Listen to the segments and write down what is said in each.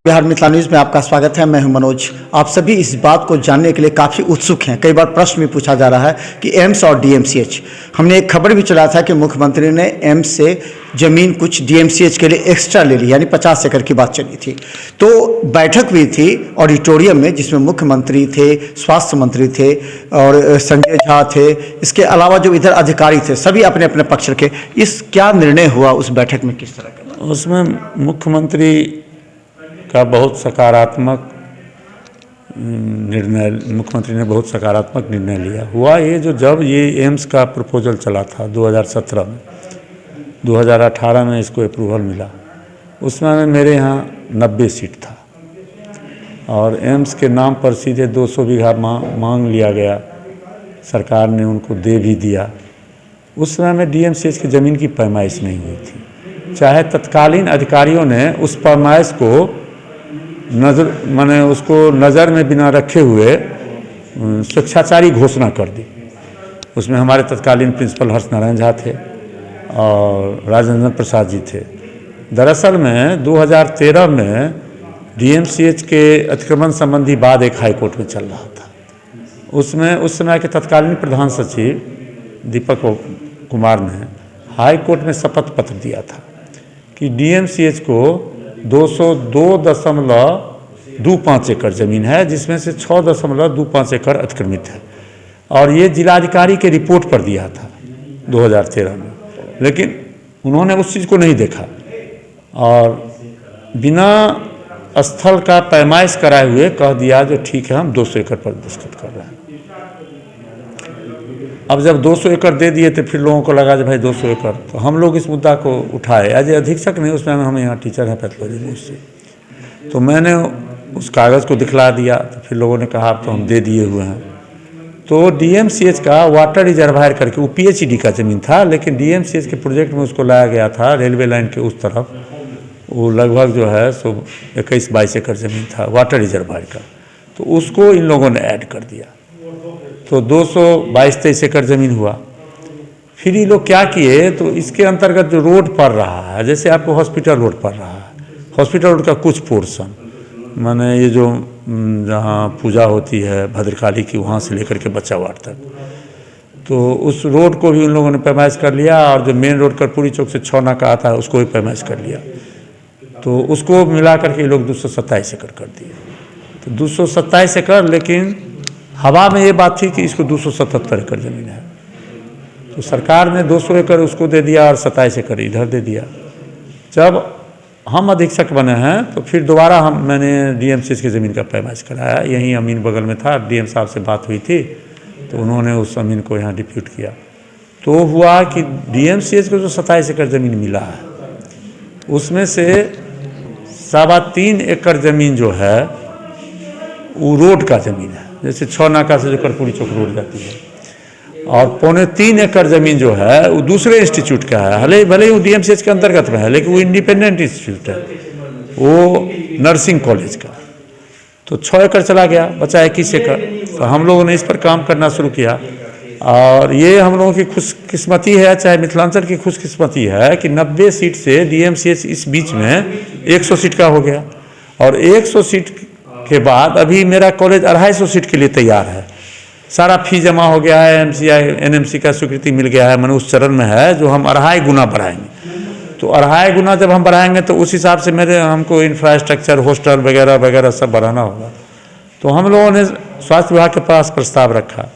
Bihar Mithila news में आपका स्वागत है। मैं हूं मनोज। आप सभी इस बात को जानने के लिए काफ़ी उत्सुक हैं। कई बार प्रश्न भी पूछा जा रहा है कि एम्स और डीएमसीएच, हमने एक खबर भी चलाया था कि मुख्यमंत्री ने एम्स से ज़मीन कुछ डीएमसीएच के लिए एक्स्ट्रा ले ली, यानी 50 एकड़ की बात चली थी। तो बैठक हुई थी ऑडिटोरियम में, जिसमें मुख्यमंत्री थे, स्वास्थ्य मंत्री थे और संजय झा थे। इसके अलावा जो इधर अधिकारी थे, सभी अपने अपने पक्ष रखे। इस क्या निर्णय हुआ उस बैठक में, किस तरह का? उसमें मुख्यमंत्री का बहुत सकारात्मक निर्णय, मुख्यमंत्री ने बहुत सकारात्मक निर्णय लिया। हुआ ये, जब ये एम्स का प्रपोजल चला था 2017 में, 2018 में इसको अप्रूवल मिला। उसमें मेरे यहाँ 90 सीट था और एम्स के नाम पर सीधे 200 बीघा मांग लिया गया। सरकार ने उनको दे भी दिया। उस समय में डीएमसीएच की ज़मीन की पैमाइश नहीं हुई थी, चाहे तत्कालीन अधिकारियों ने उस पैमाइश को उसको नज़र में बिना रखे हुए स्वेच्छाचारी घोषणा कर दी। उसमें हमारे तत्कालीन प्रिंसिपल हर्ष नारायण झा थे और राजेंद्र प्रसाद जी थे। दरअसल में 2013 में डीएमसीएच के अतिक्रमण संबंधी वाद एक हाईकोर्ट में चल रहा था। उसमें उस समय के तत्कालीन प्रधान सचिव दीपक कुमार ने हाई कोर्ट में शपथ पत्र दिया था कि डीएमसीएच को 202.25 एकड़ ज़मीन है, जिसमें से 6.25 एकड़ अतिक्रमित है, और ये जिलाधिकारी के रिपोर्ट पर दिया था 2013 में। लेकिन उन्होंने उस चीज़ को नहीं देखा और बिना स्थल का पैमाइश कराए हुए कह दिया जो ठीक है, हम 200 एकड़ पर दस्तखत कर रहे हैं। अब जब 200 एकड़ दे दिए तो फिर लोगों को लगा कि भाई 200 एकड़, तो हम लोग इस मुद्दा को उठाए। एज ए अधीक्षक नहीं, उसमें हम यहाँ टीचर हैं पैथोलॉजी में, उससे तो मैंने उस कागज़ को दिखला दिया। तो फिर लोगों ने कहा अब तो हम दे दिए हुए हैं। तो डीएमसीएच का वाटर रिजर्वायर करके, वो पीएचईडी का ज़मीन था, लेकिन डीएमसीएच के प्रोजेक्ट में उसको लाया गया था रेलवे लाइन के उस तरफ। वो लगभग जो है सो 21-22 एकड़ ज़मीन था वाटर रिजर्वायर का, तो उसको इन लोगों ने ऐड कर दिया, तो 222-23 एकड़ ज़मीन हुआ। फिर ये लोग क्या किए, तो इसके अंतर्गत जो रोड पड़ रहा है, जैसे आपको हॉस्पिटल रोड पड़ रहा है, हॉस्पिटल रोड का कुछ पोर्शन, माने ये जो जहाँ पूजा होती है भद्रकाली की, वहाँ से लेकर के बच्चा वार्ड तक, तो उस रोड को भी उन लोगों ने पैमाइश कर लिया। और जो मेन रोड कर्पूरी चौक से 6 नाका आता है, उसको भी पैमाइश कर लिया। तो उसको मिला करके ये लोग 227 एकड़ कर दिए। तो 227 एकड़, लेकिन हवा में ये बात थी कि इसको 277 एकड़ ज़मीन है। तो सरकार ने 200 एकड़ उसको दे दिया और 27 एकड़ इधर दे दिया। जब हम अधीक्षक बने हैं तो फिर दोबारा मैंने डीएमसीएच की ज़मीन का पैमाइश कराया। यहीं अमीन बगल में था, डीएम साहब से बात हुई थी, तो उन्होंने उस ज़मीन को यहाँ डिप्यूट किया। तो हुआ कि डीएमसीएच को जो 27 एकड़ ज़मीन मिला है, उसमें से 3.25 एकड़ ज़मीन जो है वो रोड का ज़मीन है, जैसे 6 नाका से जो कर्पूरी चौक रोड जाती है, और 3.25 एकड़ ज़मीन जो है वो दूसरे इंस्टीट्यूट का है। भले ही वो डीएमसीएच के अंतर्गत में है, लेकिन वो इंडिपेंडेंट इंस्टीट्यूट है, वो नर्सिंग कॉलेज का। तो 6 एकड़ चला गया, बचा 21 एकड़। तो हम लोगों ने इस पर काम करना शुरू किया, और ये हम लोगों की खुशकिस्मती है, चाहे मिथिलांचल की खुशकिस्मती है कि 90 सीट से डीएमसीएच इस बीच में 100 सीट का हो गया। और 100 सीट के बाद अभी मेरा कॉलेज 250 सीट के लिए तैयार है। सारा फी जमा हो गया है, एनएमसी का स्वीकृति मिल गया है, मैंने उस चरण में है जो हम 2.5 गुना बढ़ाएंगे। तो 2.5 गुना जब हम बढ़ाएंगे तो उस हिसाब से हमको इंफ्रास्ट्रक्चर, हॉस्टल वगैरह वगैरह सब बढ़ाना होगा। तो हम लोगों ने स्वास्थ्य विभाग के पास प्रस्ताव रखा।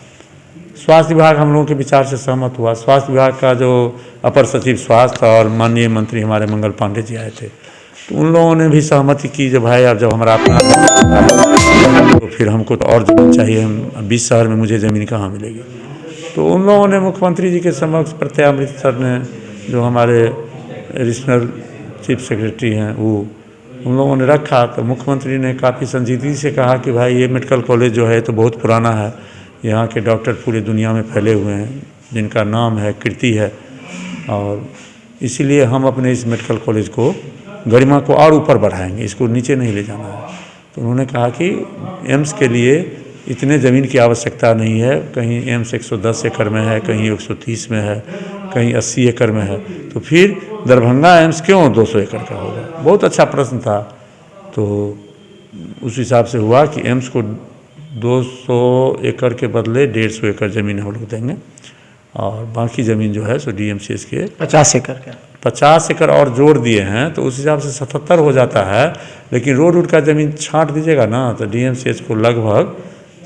स्वास्थ्य विभाग हम लोगों के विचार से सहमत हुआ। स्वास्थ्य विभाग का जो अपर सचिव स्वास्थ्य और माननीय मंत्री हमारे मंगल पांडे जी आए थे, तो उन लोगों ने भी सहमति की जो भाई अब जब हमारा अपना तो फिर हमको तो और ज़मीन चाहिए, हम 20 शहर में मुझे ज़मीन कहाँ मिलेगी। तो उन लोगों ने मुख्यमंत्री जी के समक्ष प्रत्यय अमृत सर ने, जो हमारे एडिशनल चीफ सेक्रेटरी हैं, वो उन लोगों ने रखा। तो मुख्यमंत्री ने काफ़ी संजीदगी से कहा कि भाई ये मेडिकल कॉलेज जो है तो बहुत पुराना है, यहाँ के डॉक्टर पूरी दुनिया में फैले हुए हैं, जिनका नाम है, कीर्ति है, और इसीलिए हम अपने इस मेडिकल कॉलेज को गरिमा को और ऊपर बढ़ाएंगे, इसको नीचे नहीं ले जाना है। तो उन्होंने कहा कि एम्स के लिए इतने ज़मीन की आवश्यकता नहीं है, कहीं एम्स 110 एकड़ में है, कहीं 130 में है, कहीं 80 एकड़ में है, तो फिर दरभंगा एम्स क्यों 200 एकड़ का होगा। बहुत अच्छा प्रश्न था। तो उस हिसाब से हुआ कि एम्स को 200 एकड़ के बदले 150 एकड़ ज़मीन हम लोग देंगे और बाकी ज़मीन जो है सो DMCH के 50 एकड़ का 50 एकड़ और जोड़ दिए हैं, तो उस हिसाब से 77 हो जाता है। लेकिन रोड का ज़मीन छांट दीजिएगा ना तो DMCH को लगभग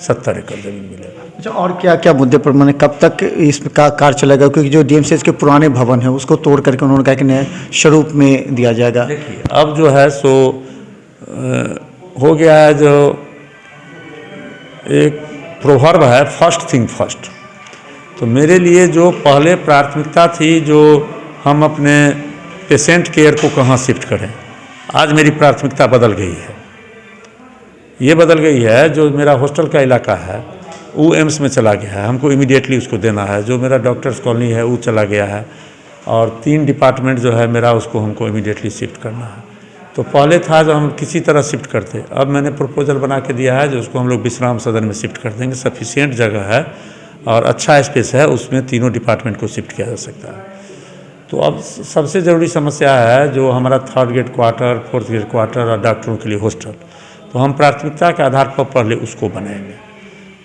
70 एकड़ ज़मीन मिलेगा। अच्छा, और क्या क्या मुद्दे पर मैंने कब तक इसका कार्य चलेगा? क्योंकि जो DMCH के पुराने भवन है उसको तोड़ करके उन्होंने कहा कि नए स्वरूप में दिया जाएगा। देखिए अब जो है सो हो गया है, जो एक प्रोवर्ब है फर्स्ट थिंग फर्स्ट। तो मेरे लिए जो पहले प्राथमिकता थी, जो हम अपने पेशेंट केयर को कहाँ शिफ्ट करें, आज मेरी प्राथमिकता बदल गई है। ये बदल गई है, जो मेरा हॉस्टल का इलाका है वो एम्स में चला गया है, हमको इमीडिएटली उसको देना है। जो मेरा डॉक्टर्स कॉलोनी है वो चला गया है, और 3 डिपार्टमेंट जो है मेरा उसको हमको इमीडिएटली शिफ्ट करना है। तो पहले था जो हम किसी तरह शिफ्ट करते, अब मैंने प्रपोजल बना के दिया है जो उसको हम लोग विश्राम सदन में शिफ्ट कर देंगे। सफिशिएंट जगह है और अच्छा स्पेस है, उसमें तीनों डिपार्टमेंट को शिफ्ट किया जा सकता है। तो अब सबसे ज़रूरी समस्या है जो हमारा 3rd grade quarter, 4th grade quarter और डॉक्टरों के लिए हॉस्टल। तो हम प्राथमिकता के आधार पर पहले उसको बनाएंगे,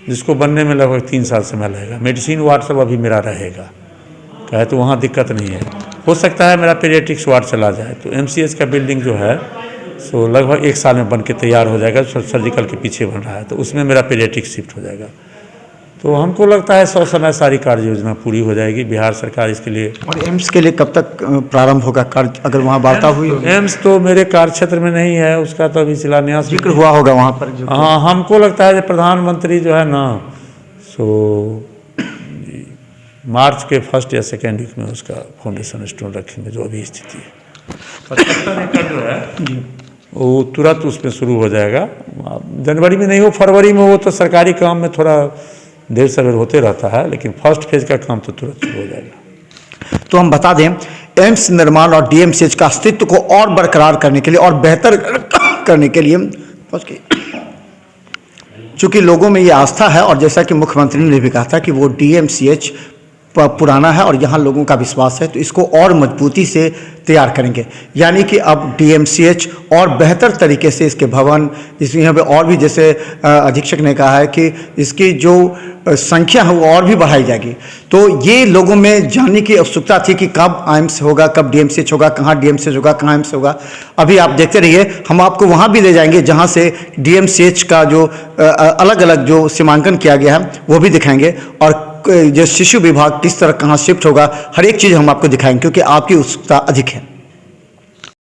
जिसको बनने में लगभग 3 साल समय लगेगा। मेडिसिन वार्ड सब अभी मेरा रहेगा, कहे तो वहाँ दिक्कत नहीं है। हो सकता है मेरा पीडियाट्रिक्स वार्ड चला जाए, तो MCH का बिल्डिंग जो है सो लगभग 1 साल में बन के तैयार हो जाएगा। सर्जिकल के पीछे बन रहा है, तो उसमें मेरा पीडियाट्रिक्स शिफ्ट हो जाएगा। तो हमको लगता है 100 समय सारी कार्य योजना पूरी हो जाएगी। बिहार सरकार इसके लिए। और एम्स के लिए कब तक प्रारंभ होगा कार्य, अगर वहाँ वार्ता हुई होगी? एम्स तो मेरे कार्य क्षेत्र में नहीं है, उसका तो अभी शिलान्यास जिक्र हुआ होगा वहाँ पर। हाँ, हमको लगता है कि प्रधानमंत्री जो है ना सो मार्च के 1st या 2nd वीक में उसका फाउंडेशन स्टोन रखेंगे, जो अभी स्थिति है। 75 एकड़ जो है वो तुरंत उसमें शुरू हो जाएगा। जनवरी में नहीं हो, फरवरी में हो, तो सरकारी काम में थोड़ा देर सवेर होते रहता है, लेकिन फर्स्ट फेज का काम तो तुरंत शुरू हो जाएगा। तो हम बता दें, एम्स निर्माण और DMCH का अस्तित्व को और बरकरार करने के लिए और बेहतर करने के लिए, चूंकि लोगों में ये आस्था है और जैसा कि मुख्यमंत्री ने भी कहा था कि वो DMCH पुराना है और यहाँ लोगों का विश्वास है, तो इसको और मजबूती से तैयार करेंगे। यानी कि अब DMCH और बेहतर तरीके से इसके भवन, इसमें यहाँ पे और भी, जैसे अधीक्षक ने कहा है कि इसकी जो संख्या है वो और भी बढ़ाई जाएगी। तो ये लोगों में जानने की उत्सुकता थी कि कब एम्स होगा, कब DMCH होगा, कहाँ DMCH होगा, कहाँ एम्स होगा। अभी आप देखते रहिए, हम आपको वहाँ भी ले जाएंगे जहाँ से DMCH का जो अलग अलग जो सीमांकन किया गया है वो भी दिखाएंगे, और जो शिशु विभाग किस तरह कहाँ शिफ्ट होगा, हर एक चीज़ हम आपको दिखाएंगे, क्योंकि आपकी उत्सुकता अधिक है।